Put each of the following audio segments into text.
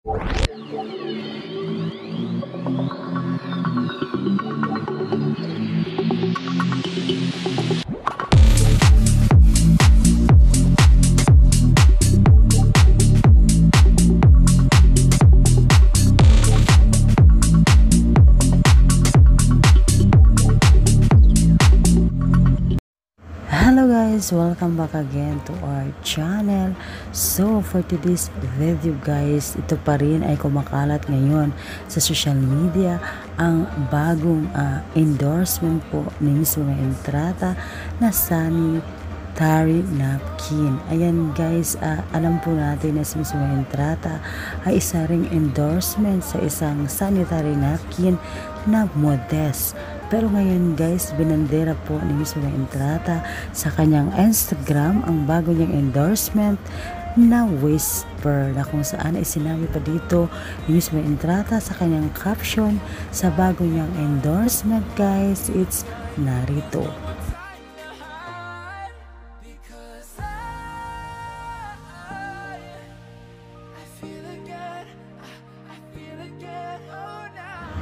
Hello guys, welcome back again to our channel. So for today's video guys, ito pa rin ay kumakalat ngayon sa social media ang bagong endorsement po ni Miss Mga Entrata na sanitary napkin. Ayan guys, alam po natin na si Miss Mga Entrata ay isa ring endorsement sa isang sanitary napkin na Modest. Pero ngayon guys, binandera po ni Miss Mga Entrata sa kanyang Instagram ang bago niyang endorsement na Whisper, na kung saan ay sinabi pa dito ni Miss Mga Entrata sa kanyang caption sa bago niyang endorsement guys, it's narito.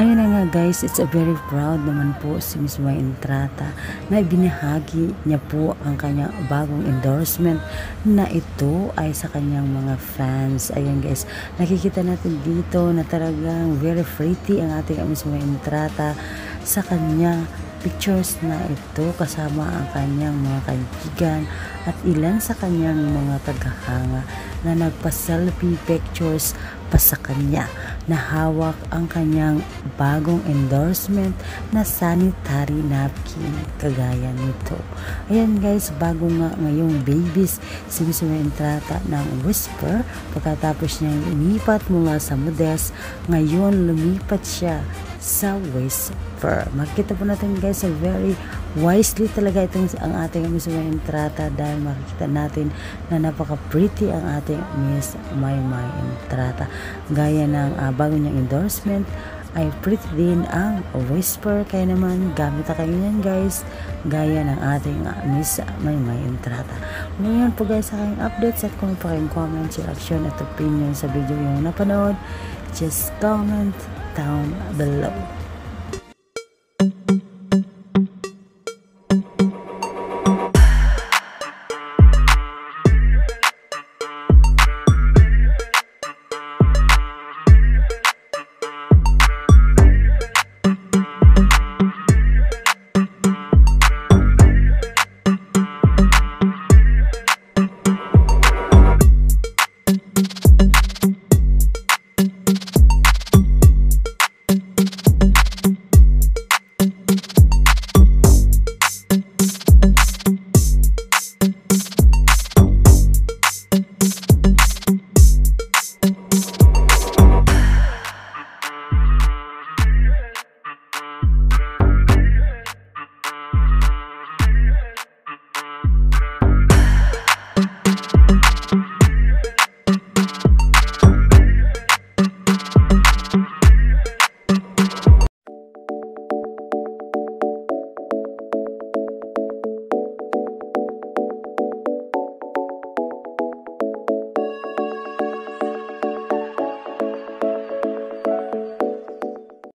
Ayun na nga guys, it's a very proud naman po si Miss Mga Entrata na ibinahagi niya po ang kanyang bagong endorsement na ito ay sa kanyang mga fans. Ayun guys, nakikita natin dito na talagang very pretty ang ating Miss Mga Entrata sa kanya pictures na ito kasama ang kanyang mga kaibigan at ilan sa kanyang mga tagahanga na nagpa-selfie pictures pa sa kanya na hawak ang kanyang bagong endorsement na sanitary napkin kagaya nito. Ayan guys, bago nga ngayong babies si Miss Mga Entrata ng Whisper pagkatapos niyang lumipat mula sa Modest, ngayon lumipat siya sa Whisper. Makikita po natin guys, very wisely talaga itong ang ating Miss Mga Entrata dahil makikita natin na napaka-pretty ang ating Miss Mga Entrata. Gaya ng bago niyang endorsement ay pretty din ang Whisper, kaya naman gamit na kayo yan guys gaya ng ating Miss Mga Entrata. Ngayon po guys sa aking updates at kung pa kayong comments, reaction at opinion sa video yung napanood, just comment down below.